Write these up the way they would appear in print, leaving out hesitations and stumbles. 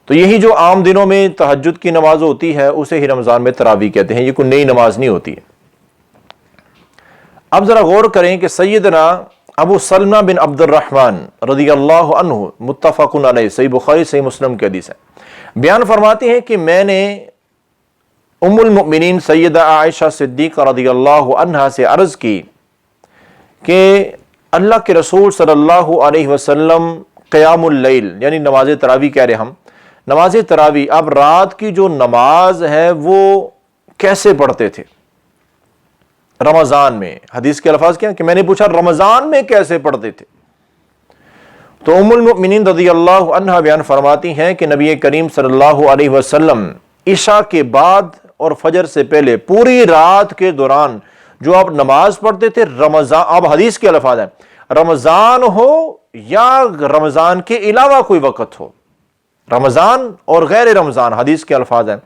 تو یہی جو عام دنوں میں تہجد کی نماز ہوتی ہے اسے ہی رمضان میں تراویح کہتے ہیں، یہ کوئی نئی نماز نہیں ہوتی ہے۔ اب ذرا غور کریں کہ سیدنا ابو سلمہ بن عبد الرحمن رضی اللہ عنہ، متفق علیہ، صحیح بخاری صحیح مسلم کی حدیث ہے، بیان فرماتے ہیں کہ میں نے ام المؤمنین سیدہ عائشہ صدیقہ رضی اللہ عنہا سے عرض کی کہ اللہ کے رسول صلی اللہ علیہ وسلم قیام اللیل یعنی نماز تراویح کہہ رہے ہم، نماز تراویح اب رات کی جو نماز ہے وہ کیسے پڑھتے تھے رمضان میں؟ حدیث کے الفاظ کیا کہ میں نے پوچھا رمضان میں کیسے پڑھتے تھے؟ تو ام المؤمنین رضی اللہ عنہا بیان فرماتی ہیں کہ نبی کریم صلی اللہ علیہ وسلم عشاء کے بعد اور فجر سے پہلے پوری رات کے دوران جو آپ نماز پڑھتے تھے رمضان، اب حدیث کے الفاظ ہیں، رمضان ہو یا رمضان کے علاوہ کوئی وقت ہو، رمضان اور غیر رمضان، حدیث کے الفاظ ہیں،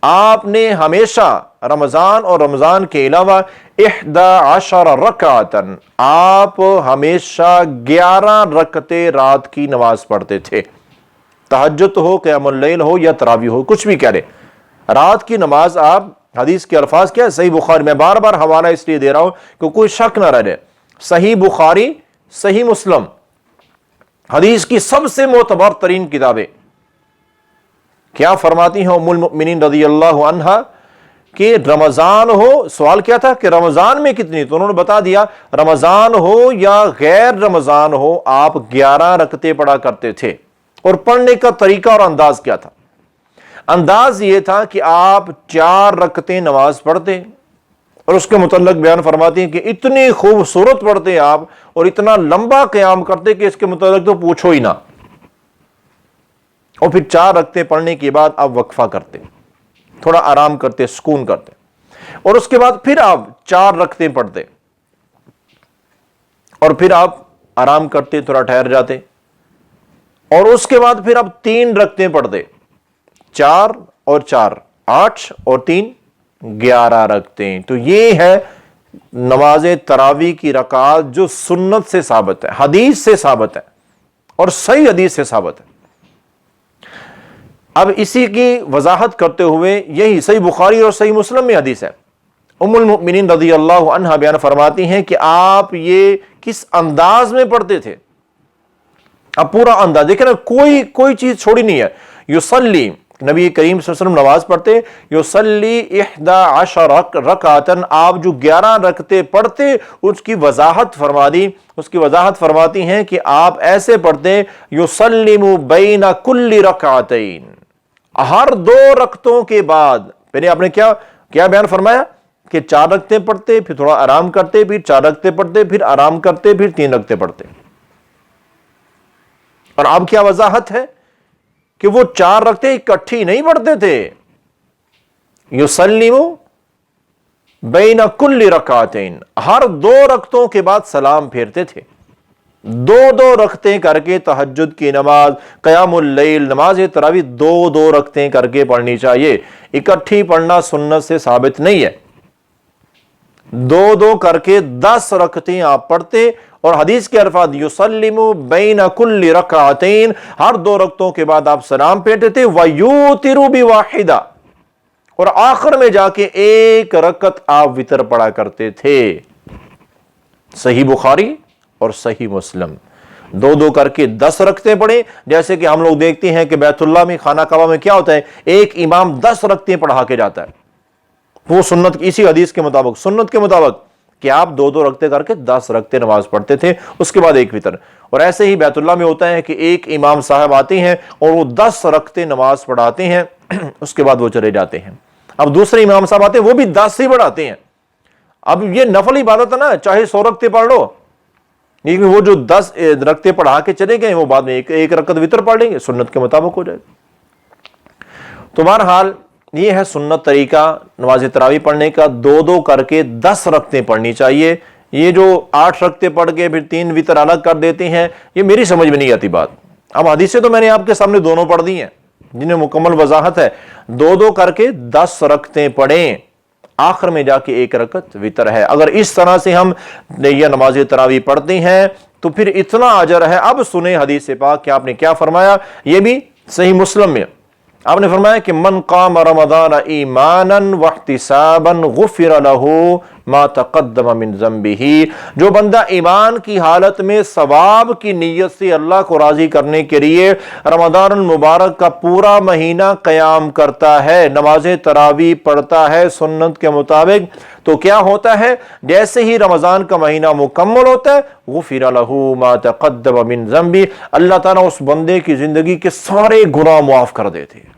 آپ نے ہمیشہ رمضان اور رمضان کے علاوہ 11 رکعتن، آپ ہمیشہ 11 رکعتیں رات کی نماز پڑھتے تھے، تہجد ہو، قیام اللیل ہو یا تراویح ہو، کچھ بھی کہہ رہے، رات کی نماز آپ، حدیث کے الفاظ کیا ہے؟ صحیح بخاری، میں بار بار حوالہ اس لیے دے رہا ہوں کہ کوئی شک نہ رہے، صحیح بخاری صحیح مسلم حدیث کی سب سے معتبر ترین کتابیں، کیا فرماتی ہیں ام المؤمنین رضی اللہ عنہا کہ رمضان ہو، سوال کیا تھا کہ رمضان میں کتنی، تو انہوں نے بتا دیا رمضان ہو یا غیر رمضان ہو آپ 11 رکعتیں پڑھا کرتے تھے۔ اور پڑھنے کا طریقہ اور انداز کیا تھا؟ انداز یہ تھا کہ آپ 4 رکعتیں نماز پڑھتے اور اس کے متعلق بیان فرماتی ہیں کہ اتنی خوبصورت پڑھتے آپ اور اتنا لمبا قیام کرتے کہ اس کے متعلق تو پوچھو ہی نہ، اور پھر 4 رکعتیں پڑھنے کے بعد آپ وقفہ کرتے، تھوڑا آرام کرتے، سکون کرتے، اور اس کے بعد پھر آپ 4 رکعتیں پڑھتے اور پھر آپ آرام کرتے، تھوڑا ٹھہر جاتے، اور اس کے بعد پھر آپ 3 رکعتیں پڑھتے، 4 اور 4 8 اور 3 11 رکعتیں۔ تو یہ ہے نماز تراویح کی رکعات جو سنت سے ثابت ہے، حدیث سے ثابت ہے اور صحیح حدیث سے ثابت ہے۔ اب اسی کی وضاحت کرتے ہوئے یہی صحیح بخاری اور صحیح مسلم میں حدیث ہے، ام المؤمنین رضی اللہ عنہا بیان فرماتی ہیں کہ آپ یہ کس انداز میں پڑھتے تھے۔ اب پورا انداز دیکھیں نا، کوئی چیز چھوڑی نہیں ہے۔ یصلی، نبی کریم صلی اللہ علیہ وسلم نماز پڑھتے، یصلی 11 رکعتن، آپ جو 11 رکعتیں پڑھتے اس کی وضاحت فرما دی، اس کی وضاحت فرماتی ہیں کہ آپ ایسے پڑھتے، یسلم بین کل رکعتین، ہر 2 رکعتوں کے بعد، پہلے آپ نے کیا بیان فرمایا کہ 4 رکعتیں پڑھتے، پھر تھوڑا آرام کرتے، پھر 4 رکعتیں پڑھتے، پھر آرام کرتے، پھر 3 رکعتیں پڑھتے، اور اب کیا وضاحت ہے کہ وہ 4 رکعتیں اکٹھی نہیں پڑھتے تھے، یسلم بین کل رکعتین، ہر 2 رکعتوں کے بعد سلام پھیرتے تھے، 2 رکعتیں کر کے تہجد کی نماز، قیام اللیل، نماز تراویح 2 رکعتیں کر کے پڑھنی چاہیے، اکٹھی پڑھنا سنت سے ثابت نہیں ہے، 2 کر کے 10 رکعتیں آپ پڑھتے، اور حدیث کے الفاظ یسلم بین کل رکعتین، ہر 2 رکعتوں کے بعد آپ سلام پھیرتے تھے، ویوتر بواحدہ، اور آخر میں جا کے 1 رکعت آپ وتر پڑھا کرتے تھے۔ صحیح بخاری اور صحیح مسلم، 2 کر کے 10 رکعتیں پڑھیں، جیسے کہ ہم لوگ دیکھتے ہیں کہ بیت اللہ میں، خانہ کعبہ میں کیا ہوتا ہے، ایک امام 10 رکعتیں پڑھا کے جاتا ہے، وہ سنت، اسی حدیث کے مطابق، سنت کے مطابق کہ آپ 2 رکعتیں کر کے 10 رکعتیں نماز پڑھتے تھے، اس کے بعد 1 وتر۔ اور ایسے ہی بیت اللہ میں ہوتا ہے کہ ایک امام صاحب آتے ہیں اور وہ 10 رکعتیں نماز پڑھاتے ہیں، اس کے بعد وہ چلے جاتے ہیں۔ اب دوسرے امام صاحب آتے ہیں، وہ بھی 10 ہی پڑھاتے ہیں۔ اب یہ نفل عبادت ہے نا، چاہے 100 رکعتیں پڑھ لو، لیکن وہ جو 10 رکعتیں پڑھا کے چلے گئے وہ بعد میں ایک رکعت وتر پڑھ لیں گے، سنت کے مطابق ہو جائے گا۔ تو بہرحال یہ ہے سنت طریقہ نماز تراویح پڑھنے کا، 2 کر کے 10 رکعتیں پڑھنی چاہیے۔ یہ جو 8 رکعتیں پڑھ کے پھر 3 وتر الگ کر دیتے ہیں، یہ میری سمجھ میں نہیں آتی بات۔ اب حدیثیں تو میں نے آپ کے سامنے دونوں پڑھ دی ہیں جنہیں مکمل وضاحت ہے، 2 کر کے 10 رکعتیں پڑھیں، آخر میں جا کے 1 رکعت وتر ہے۔ اگر اس طرح سے ہم یہ نماز تراویح پڑھتے ہیں تو پھر اتنا اجر ہے۔ اب سنیں حدیث پاک کہ آپ نے کیا فرمایا، یہ بھی صحیح مسلم میں، آپ نے فرمایا کہ من قام رمضان ایمانا واحتسابا غفر له ما تقدم من ذنبه، جو بندہ ایمان کی حالت میں ثواب کی نیت سے اللہ کو راضی کرنے کے لیے رمضان المبارک کا پورا مہینہ قیام کرتا ہے، نماز تراویح پڑھتا ہے سنت کے مطابق، تو کیا ہوتا ہے؟ جیسے ہی رمضان کا مہینہ مکمل ہوتا ہے غفر له ما تقدم من ذنبه، اللہ تعالیٰ اس بندے کی زندگی کے سارے گناہ معاف کر دیتے ہیں۔